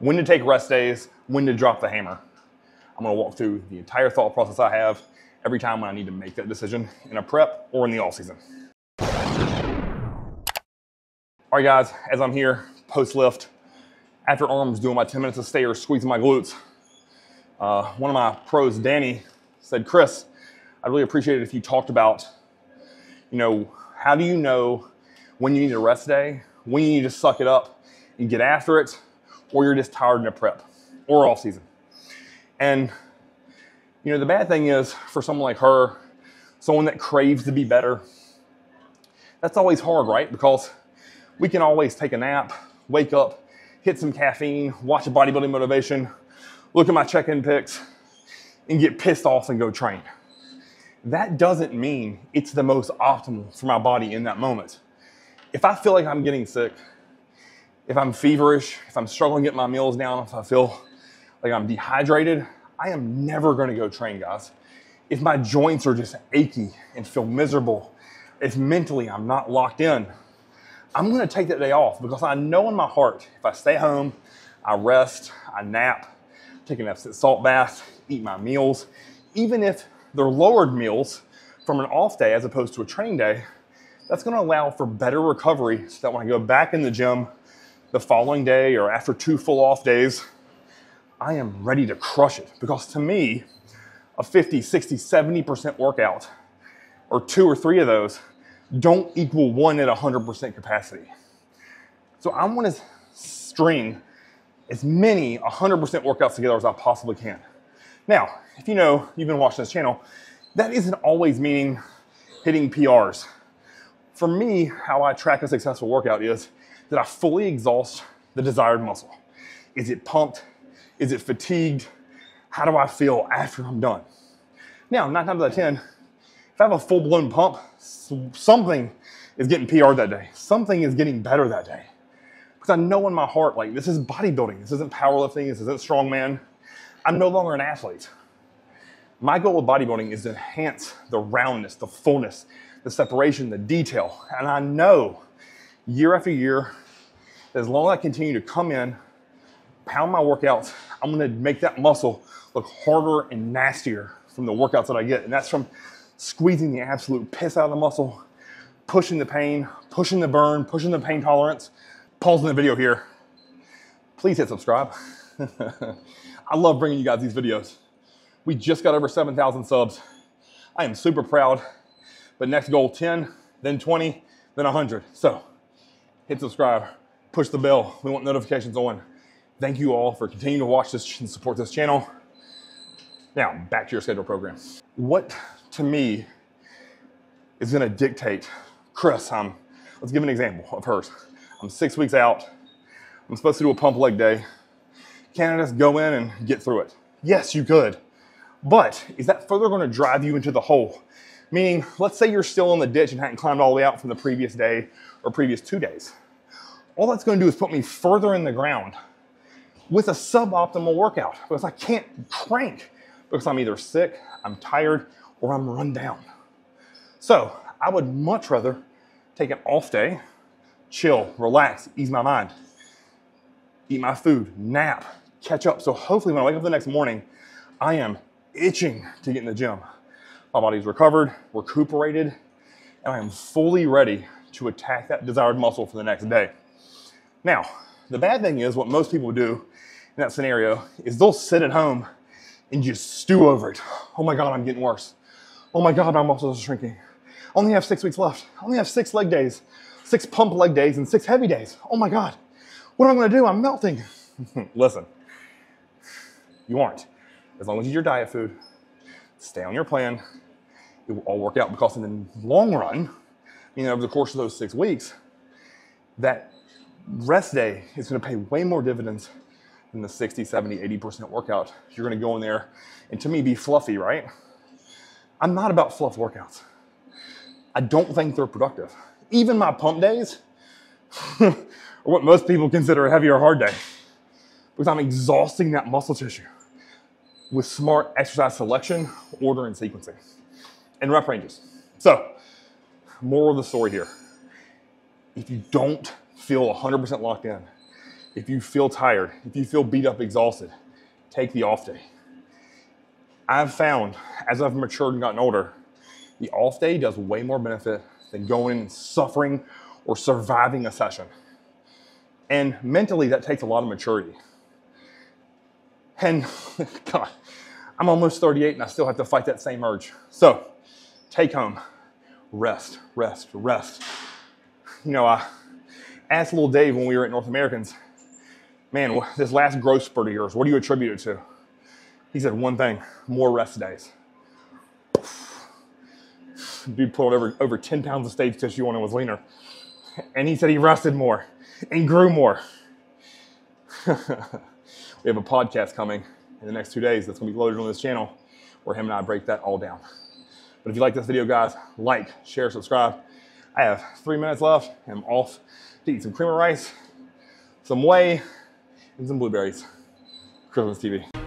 when to take rest days, when to drop the hammer. I'm gonna walk through the entire thought process I have every time when I need to make that decision in a prep or in the off season. All right guys, as I'm here, post lift, after arms, doing my 10 minutes of stairs, squeezing my glutes, one of my pros, Danny, said, Chris, I'd really appreciate it if you talked about, how do you know when you need a rest day, when you need to suck it up and get after it, or you're just tired in a prep or off season. And the bad thing is for someone like her, someone that craves to be better, that's always hard, right? Because we can always take a nap, wake up, hit some caffeine, watch a bodybuilding motivation, look at my check-in pics, and get pissed off and go train. That doesn't mean it's the most optimal for my body in that moment. If I feel like I'm getting sick, if I'm feverish, if I'm struggling to get my meals down, if I feel like I'm dehydrated, I am never gonna go train, guys. If my joints are just achy and feel miserable, if mentally I'm not locked in, I'm gonna take that day off because I know in my heart, if I stay home, I rest, I nap, take an Epsom salt bath, eat my meals, even if they're lowered meals from an off day as opposed to a training day, that's gonna allow for better recovery so that when I go back in the gym the following day or after 2 full off days, I am ready to crush it. Because to me, a 50, 60, 70% workout, or 2 or 3 of those, don't equal 1 at 100% capacity. So I want to string as many 100% workouts together as I possibly can. Now, if you've been watching this channel, that isn't always meaning hitting PRs. For me, how I track a successful workout is that I fully exhaust the desired muscle. Is it pumped? Is it fatigued? How do I feel after I'm done? Now, 9 times out of 10, if I have a full-blown pump, something is getting PR'd that day. Something is getting better that day. Because I know in my heart, this is bodybuilding. This isn't powerlifting. This isn't strongman. I'm no longer an athlete. My goal with bodybuilding is to enhance the roundness, the fullness, the separation, the detail. And I know year after year, as long as I continue to come in, pound my workouts, I'm gonna make that muscle look harder and nastier from the workouts that I get. And that's from squeezing the absolute piss out of the muscle, pushing the pain, pushing the burn, pushing the pain tolerance. Pausing the video here. Please hit subscribe. I love bringing you guys these videos. We just got over 7,000 subs. I am super proud. But next goal, 10, then 20, then 100. So hit subscribe, push the bell. We want notifications on. Thank you all for continuing to watch this and support this channel. Now, back to your schedule program. What, to me, is gonna dictate, Chris, let's give an example of hers. I'm 6 weeks out. I'm supposed to do a pump leg day. Can I just go in and get through it? Yes, you could. But is that further gonna drive you into the hole? Meaning, let's say you're still in the ditch and hadn't climbed all the way out from the previous day or previous 2 days. All that's gonna do is put me further in the ground with a suboptimal workout because I can't crank because I'm either sick, I'm tired, or I'm run down. So I would much rather take an off day, chill, relax, ease my mind, eat my food, nap, catch up. So hopefully when I wake up the next morning, I am itching to get in the gym. My body's recovered, recuperated, and I am fully ready to attack that desired muscle for the next day. Now, the bad thing is what most people do in that scenario is they'll sit at home and just stew over it. Oh my God, I'm getting worse. Oh my God, my muscles are shrinking. I only have 6 weeks left. I only have 6 leg days, 6 pump leg days, and 6 heavy days. Oh my God, what am I gonna do? I'm melting. Listen, you aren't. As long as you eat your diet food, stay on your plan, it will all work out because in the long run, over the course of those 6 weeks, that rest day is gonna pay way more dividends than the 60, 70, 80% workout. You're gonna go in there and to me be fluffy, right? I'm not about fluff workouts. I don't think they're productive. Even my pump days are what most people consider a heavy or hard day because I'm exhausting that muscle tissue with smart exercise selection, order, and sequencing, and rep ranges. So, moral of the story here, if you don't feel 100% locked in, If you feel tired, if you feel beat up, exhausted, take the off day. I've found, as I've matured and gotten older, the off day does way more benefit than going and suffering or surviving a session. And mentally, that takes a lot of maturity. And God, I'm almost 38 and I still have to fight that same urge. So take home, rest, rest, rest. You know, I asked little Dave when we were at North Americans, man, this last growth spurt of yours, what do you attribute it to? He said one thing, more rest days. Dude pulled over 10 pounds of stage tissue on and was leaner. And he said he rested more and grew more. We have a podcast coming in the next 2 days that's going to be loaded on this channel where him and I break that all down. But if you like this video, guys, like, share, subscribe. I have 3 minutes left and I'm off to eat some cream of rice, some whey, and some blueberries. Christmas TV.